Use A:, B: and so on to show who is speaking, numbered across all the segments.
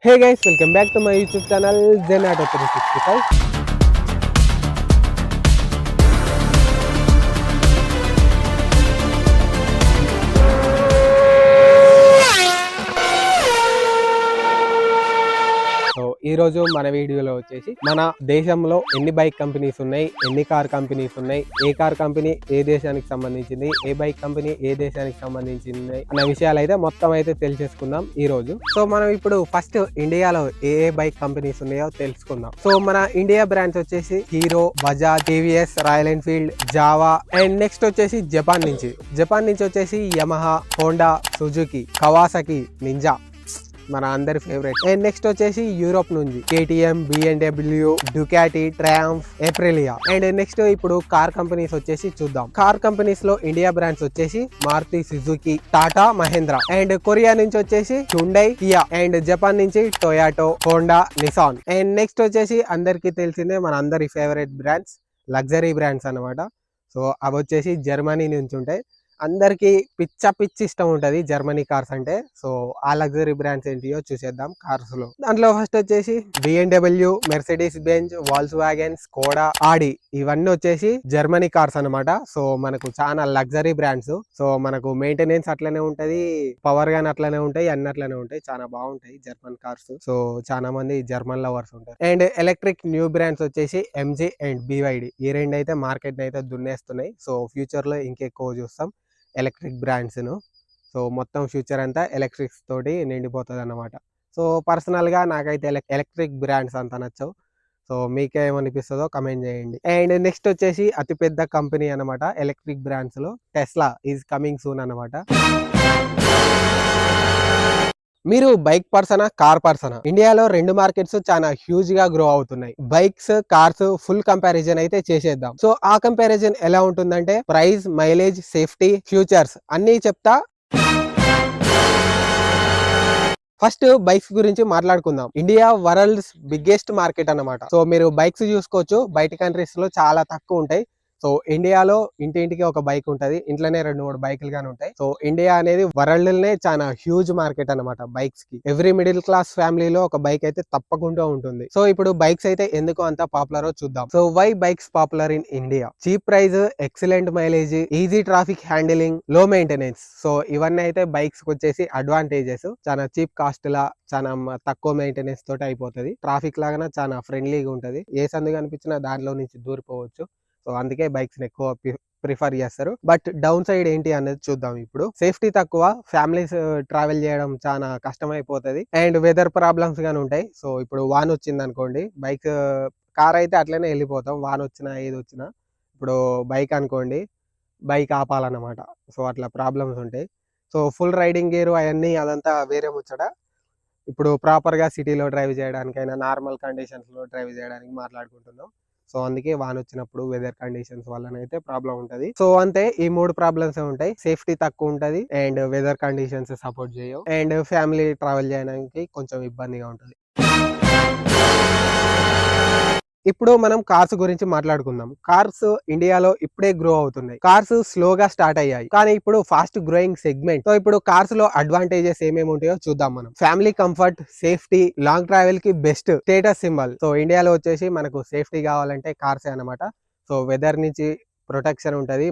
A: Hey guys, welcome back to my YouTube channel Zen Auto 365. So ఈ రోజు మన వీడియోలో వచ్చేసి మన దేశంలో ఎన్ని బైక్ కంపెనీస్ ఉన్నాయి, ఎన్ని కార్ కంపెనీస్ ఉన్నాయి, ఏ కార్ కంపెనీ ఏ దేశానికి సంబంధించింది, ఏ బైక్ కంపెనీ ఏ దేశానికి సంబంధించింది అన్న విషయాలు అయితే మొత్తం అయితే తెలిసేసుకుందాం ఈ రోజు. సో మనం ఇప్పుడు ఫస్ట్ ఇండియాలో ఏ ఏ బైక్ కంపెనీస్ ఉన్నాయో తెలుసుకుందాం. సో మన ఇండియా బ్రాండ్స్ వచ్చేసి Hero, Bajaj, TVS, Royal Enfield, Jawa and next వచ్చేసి జపాన్ నుంచి వచ్చేసి Yamaha, Honda, Suzuki, Kawasaki, Ninja మన అందరి ఫేవరెట్. అండ్ నెక్స్ట్ వచ్చేసి యూరోప్ నుంచి KTM, BMW, Ducati, Triumph, Aprilia. And next ఇప్పుడు కార్ కంపెనీస్ వచ్చేసి చూద్దాం. కార్ కంపెనీస్ లో ఇండియా బ్రాండ్స్ వచ్చేసి Maruti Suzuki, Tata, Mahindra. And Korea నుంచి వచ్చేసి హ్యుండై, కియా. అండ్ జపాన్ నుంచి Toyota, Honda, Nissan. And next వచ్చేసి అందరికి తెలిసిందే మన అందరి ఫేవరెట్ బ్రాండ్స్, లగ్జరీ బ్రాండ్స్ అనమాట. సో అవి వచ్చేసి జర్మనీ నుంచి ఉంటాయి. అందరికి పిచ్చి ఇష్టం ఉంటది జర్మనీ కార్స్ అంటే. సో ఆ లగ్జరీ బ్రాండ్స్ ఏంటియో చూసేద్దాం కార్స్ లో. దాంట్లో ఫస్ట్ వచ్చేసి BMW, Mercedes Benz, Volkswagen, Skoda, Audi, ఇవన్నీ వచ్చేసి జర్మనీ కార్స్ అనమాట. సో మనకు చాలా లగ్జరీ బ్రాండ్స్. సో మనకు మెయింటెనెన్స్ అట్లనే ఉంటది, పవర్ గాన్ అట్లనే ఉంటాయి, అన్ని అట్లనే ఉంటాయి. చాలా బాగుంటాయి జర్మన్ కార్స్. సో చాలా మంది జర్మన్ లవర్స్ ఉంటారు. అండ్ ఎలక్ట్రిక్ న్యూ బ్రాండ్స్ వచ్చేసి ఎంజీ అండ్ బివైడి. ఈ రెండు అయితే మార్కెట్ అయితే దున్నేస్తున్నాయి. సో ఫ్యూచర్ లో ఇంకెక్కువ చూస్తాం ఎలక్ట్రిక్ బ్రాండ్స్ను. సో మొత్తం ఫ్యూచర్ అంతా ఎలక్ట్రిక్స్ తోటి నిండిపోతుంది అన్నమాట. సో పర్సనల్గా నాకైతే ఎలక్ట్రిక్ బ్రాండ్స్ అంత నచ్చవు. సో మీకేమనిపిస్తుందో కమెంట్ చేయండి. అండ్ నెక్స్ట్ వచ్చేసి అతిపెద్ద కంపెనీ అనమాట ఎలక్ట్రిక్ బ్రాండ్స్లో, టెస్లా ఈజ్ కమింగ్ సూన్ అనమాట. మీరు బైక్ పర్సనా, కార్ పర్సనా? ఇండియాలో రెండు మార్కెట్స్ చాలా హ్యూజ్ గా గ్రో అవుతున్నాయి. బైక్స్, కార్స్ ఫుల్ కంపారిజన్ అయితే చేసేద్దాం. సో ఆ కంపారిజన్ ఎలా ఉంటుందంటే ప్రైస్, మైలేజ్, సేఫ్టీ, ఫ్యూచర్స్ అన్ని చెప్తా. ఫస్ట్ బైక్స్ గురించి మాట్లాడుకుందాం. ఇండియా వరల్డ్స్ బిగ్గెస్ట్ మార్కెట్ అన్నమాట. సో మీరు బైక్స్ చూసుకోవచ్చు, బయట కంట్రీస్ లో చాలా తక్కువ ఉంటాయి. సో ఇండియాలో ఇంటింటికి ఒక బైక్ ఉంటది, ఇంట్లోనే 2-3 బైకులు గానీ ఉంటాయి. సో ఇండియా అనేది వరల్డ్ నే చాలా హ్యూజ్ మార్కెట్ అనమాట బైక్స్ కి. ఎవ్రీ మిడిల్ క్లాస్ ఫ్యామిలీలో ఒక బైక్ అయితే తప్పకుండా ఉంటుంది. సో ఇప్పుడు బైక్స్ అయితే ఎందుకు అంత పాపులర్ చూద్దాం. So why bikes popular in India? Cheap price, excellent mileage, easy traffic handling, low maintenance. So ఇవన్నీ అయితే బైక్స్ వచ్చేసి అడ్వాంటేజెస్. చాలా చీప్ కాస్ట్ లా, చాలా తక్కువ మెయింటెనెన్స్ తోటి అయిపోతుంది. ట్రాఫిక్ లాగా చాలా ఫ్రెండ్లీగా ఉంటది. ఏ సందు కనిపించినా దానిలో నుంచి దూరిపోవచ్చు. సో అందుకే బైక్స్ ఎక్కువ ప్రిఫర్ చేస్తారు. బట్ డౌన్ సైడ్ ఏంటి అనేది చూద్దాం. ఇప్పుడు సేఫ్టీ తక్కువ, ఫ్యామిలీస్ ట్రావెల్ చేయడం చాలా కష్టమైపోతుంది. అండ్ వెదర్ ప్రాబ్లమ్స్ గానీ ఉంటాయి. సో ఇప్పుడు వాన్ వచ్చింది అనుకోండి, బైక్, కార్ అయితే అట్లనే వెళ్ళిపోతాం, వాన్ వచ్చినా ఏది వచ్చినా. ఇప్పుడు బైక్ అనుకోండి, బైక్ ఆపాలన్నమాట. సో అట్లా ప్రాబ్లమ్స్ ఉంటాయి. సో ఫుల్ రైడింగ్ గేర్ అవన్నీ అదంతా వేరే ముచ్చట. ఇప్పుడు ప్రాపర్గా సిటీలో డ్రైవ్ చేయడానికైనా, నార్మల్ కండిషన్స్లో డ్రైవ్ చేయడానికి మాట్లాడుకుంటున్నాం. సో అందుకే వాన్ వచ్చినప్పుడు వెదర్ కండిషన్స్ వల్లనైతే ప్రాబ్లం ఉంటది. సో అంతే, ఈ 3 ప్రాబ్లమ్స్ ఉంటాయి. సేఫ్టీ తక్కువ ఉంటది, అండ్ వెదర్ కండిషన్స్ సపోర్ట్ చేయవు, అండ్ ఫ్యామిలీ ట్రావెల్ చేయడానికి కొంచెం ఇబ్బందిగా ఉంటది. ఇప్పుడు మనం కార్స్ గురించి మాట్లాడుకుందాం. కార్స్ ఇండియాలో ఇప్పుడే గ్రో అవుతున్నాయి. కార్స్ స్లోగా స్టార్ట్ అయ్యాయి, కానీ ఇప్పుడు ఫాస్ట్ గ్రోయింగ్ సెగ్మెంట్. సో ఇప్పుడు కార్స్ లో అడ్వాంటేజెస్ ఏమేమి ఉంటాయో చూద్దాం మనం. Family comfort, safety, long travel కి బెస్ట్, స్టేటస్ సింబల్. సో ఇండియాలో వచ్చేసి మనకు సేఫ్టీ కావాలంటే కార్సే అనమాట. సో వెదర్ నుంచి ప్రొటెక్షన్ ఉంటది,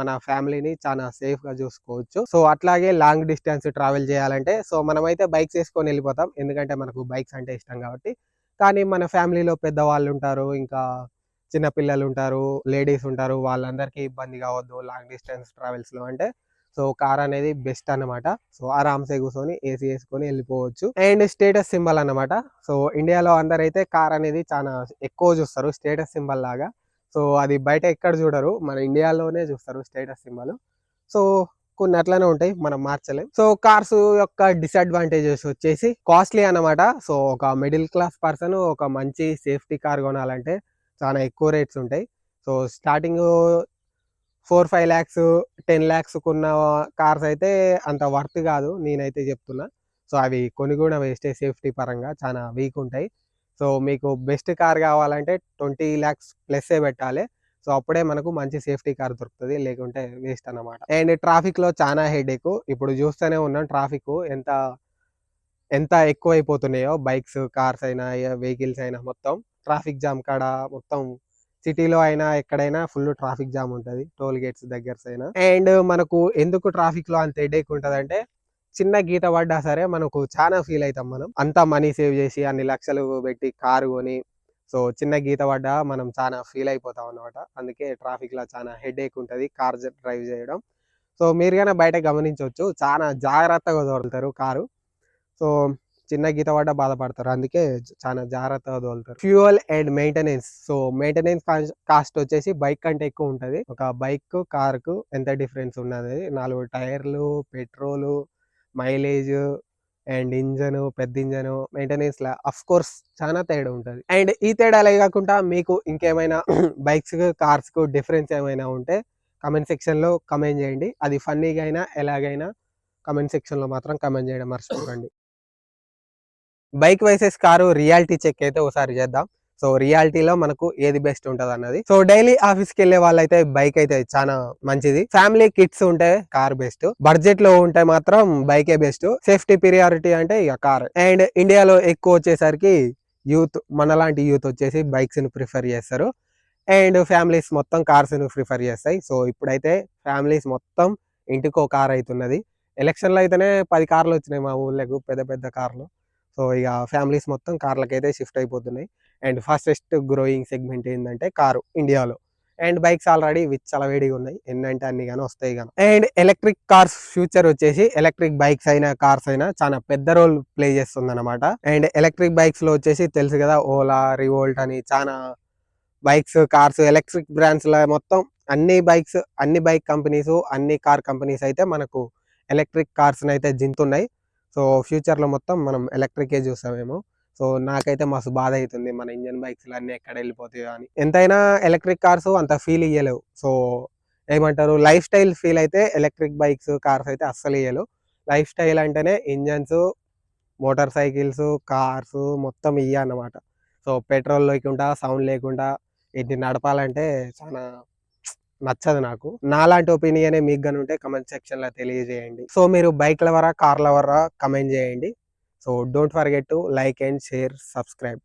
A: మన ఫ్యామిలీని చాలా సేఫ్ గా చూసుకోవచ్చు. సో అట్లాగే లాంగ్ డిస్టెన్స్ ట్రావెల్ చేయాలంటే సో మనమైతే బైక్స్ వేసుకొని వెళ్ళిపోతాం, ఎందుకంటే మనకు బైక్స్ అంటే ఇష్టం కాబట్టి. కానీ మన ఫ్యామిలీలో పెద్దవాళ్ళు ఉంటారు, ఇంకా చిన్న పిల్లలు ఉంటారు, లేడీస్ ఉంటారు, వాళ్ళందరికీ ఇబ్బంది కావద్దు లాంగ్ డిస్టెన్స్ ట్రావెల్స్ లో అంటే. సో కార్ అనేది బెస్ట్ అన్నమాట. సో ఆరామ్సే కూర్చొని ఏసీ వేసుకొని వెళ్ళిపోవచ్చు. అండ్ స్టేటస్ సింబల్ అన్నమాట. సో ఇండియాలో అందరైతే కార్ అనేది చాలా ఎక్కువ చూస్తారు స్టేటస్ సింబల్ లాగా. సో అది బయట ఎక్కడ చూడరు, మన ఇండియాలోనే చూస్తారు స్టేటస్ సింబల్. సో కొన్ని అట్లనే ఉంటాయి, మనం మార్చలేం. సో కార్స్ యొక్క డిసడ్వాంటేజెస్ వచ్చేసి కాస్ట్లీ అనమాట. సో ఒక మిడిల్ క్లాస్ పర్సన్ ఒక మంచి సేఫ్టీ కార్ కొనాలంటే చాలా ఎక్కువ రేట్స్ ఉంటాయి. సో స్టార్టింగ్ 4-5 ల్యాక్స్, 10 ల్యాక్స్ కొన్న కార్స్ అయితే అంత వర్త్ కాదు, నేనైతే చెప్తున్నా. సో అవి కొని కూడా వేస్టే, సేఫ్టీ పరంగా చాలా వీక్ ఉంటాయి. సో మీకు బెస్ట్ కార్ కావాలంటే 20 ల్యాక్స్ ప్లస్ పెట్టాలి. సో అప్పుడే మనకు మంచి సేఫ్టీ కార్ దొరుకుతుంది, లేకుంటే వేస్ట్ అన్నమాట. అండ్ ట్రాఫిక్ లో చాలా హెడేక్. ఇప్పుడు చూస్తూనే ఉన్నాం ట్రాఫిక్ ఎంత ఎంత ఎక్కువైపోతున్నాయో బైక్స్, కార్స్ అయినా, వెహికల్స్ అయినా మొత్తం ట్రాఫిక్ జామ్ కాడ మొత్తం సిటీలో అయినా ఎక్కడైనా ఫుల్ ట్రాఫిక్ జామ్ ఉంటది. టోల్ గేట్స్ దగ్గర అయినా. అండ్ మనకు ఎందుకు ట్రాఫిక్ లో అంత హెడేక్ ఉంటదంటే చిన్న గీత పడ్డా సరే మనకు చాలా ఫీల్ అవుతాం మనం. అంతా మనీ సేవ్ చేసి అన్ని లక్షలు పెట్టి కారు కొని సో చిన్న గీత పడ్డా మనం చాలా ఫీల్ అయిపోతాం అన్నమాట. అందుకే ట్రాఫిక్ లో చాలా హెడేక్ ఉంటది కార్ డ్రైవ్ చేయడం. సో మీరు గానే బయట గమనించవచ్చు చాలా జాగ్రత్తగా తోలుతారు కారు. సో చిన్న గీత పడ్డ బాధపడతారు. అందుకే చాలా జాగ్రత్తగా తోలుతారు. Fuel and maintenance. So maintenance cost వచ్చేసి బైక్ కంటే ఎక్కువ ఉంటది. ఒక బైక్ కార్ కు ఎంత డిఫరెన్స్ ఉన్నది. 4 టైర్లు, పెట్రోల్, మైలేజ్ అండ్ ఇంజన్, పెద్ద engine, maintenance law of course చాలా తేడా ఉంటది. అండ్ ఈ తేడాలే కాకుండా మీకు ఇంకేమైనా బైక్స్ కు కార్స్ కు డిఫరెన్స్ ఏమైనా ఉంటే కమెంట్ సెక్షన్ లో కమెంట్ చేయండి. అది ఫన్నీగా అయినా ఎలాగైనా కమెంట్ సెక్షన్ లో మాత్రం కమెంట్ చేయడం మర్చిపోకండి. Bike versus car reality check అయితే ఒకసారి చేద్దాం. సో రియాలిటీలో మనకు ఏది బెస్ట్ ఉంటది అన్నది. సో డైలీ ఆఫీస్ కి వెళ్ళే వాళ్ళైతే బైక్ అయితే చాలా మంచిది. ఫ్యామిలీ కిడ్స్ ఉంటే కార్ బెస్ట్. బడ్జెట్ లో ఉంటే మాత్రం బైకే బెస్ట్. సేఫ్టీ ప్రియారిటీ అంటే ఇక కార్. అండ్ ఇండియాలో ఎక్కువ వచ్చేసరికి యూత్, మనలాంటి యూత్ వచ్చేసి బైక్స్ ని ప్రిఫర్ చేస్తారు. అండ్ ఫ్యామిలీస్ మొత్తం కార్స్ ని ప్రిఫర్ చేస్తాయి. సో ఇప్పుడైతే ఫ్యామిలీస్ మొత్తం ఇంటికో కార్ అవుతున్నది. ఎలక్షన్ లో అయితేనే 10 కార్లు వచ్చినాయి మా ఊళ్ళకు, పెద్ద పెద్ద కార్లు. సో ఇక ఫ్యామిలీస్ మొత్తం కార్లకైతే షిఫ్ట్ అయిపోతున్నాయి. అండ్ ఫాస్టెస్ట్ గ్రోయింగ్ సెగ్మెంట్ ఏంటంటే కారు ఇండియాలో. అండ్ బైక్స్ ఆల్రెడీ విచ్చలవేడిగా ఉన్నాయి. ఎన్నంటే అన్ని కానీ వస్తాయి కానీ. అండ్ ఎలక్ట్రిక్ కార్స్ ఫ్యూచర్ వచ్చేసి ఎలక్ట్రిక్ బైక్స్ అయినా కార్స్ అయినా చాలా పెద్ద రోల్ ప్లే చేస్తుంది అనమాట. అండ్ ఎలక్ట్రిక్ బైక్స్ లో వచ్చేసి తెలుసు కదా, ఓలా, రివోల్ట్ అని చాలా బైక్స్, కార్స్, ఎలక్ట్రిక్ బ్రాండ్స్ ల మొత్తం అన్ని బైక్స్, అన్ని బైక్ కంపెనీస్, అన్ని కార్ కంపెనీస్ అయితే మనకు ఎలక్ట్రిక్ కార్స్ అయితే జింతున్నాయి. సో ఫ్యూచర్ లో మొత్తం మనం ఎలక్ట్రికే చూస్తామేమో. సో నాకైతే మస్తు బాధ అవుతుంది మన ఇంజన్ బైక్స్ అన్ని ఎక్కడ వెళ్ళిపోతాయో అని. ఎంతైనా ఎలక్ట్రిక్ కార్స్ అంత ఫీల్ ఇయ్యలేవు. సో ఏమంటారు, లైఫ్ స్టైల్ ఫీల్ అయితే ఎలక్ట్రిక్ బైక్స్, కార్స్ అయితే అస్సలు ఇయ్యలేవు. లైఫ్ స్టైల్ అంటేనే ఇంజన్స్, మోటార్ సైకిల్స్, కార్స్ మొత్తం ఇయ్య అన్నమాట. సో పెట్రోల్ లేకుండా, సౌండ్ లేకుండా ఇది నడపాలంటే చాలా నచ్చదు నాకు. నాలాంటి ఒపీనియనే మీకు గాని ఉంటే కమెంట్ సెక్షన్ లో తెలియజేయండి. సో మీరు బైక్ లవరా, కార్ లవరా కమెంట్ చేయండి. So don't forget to like and share, subscribe.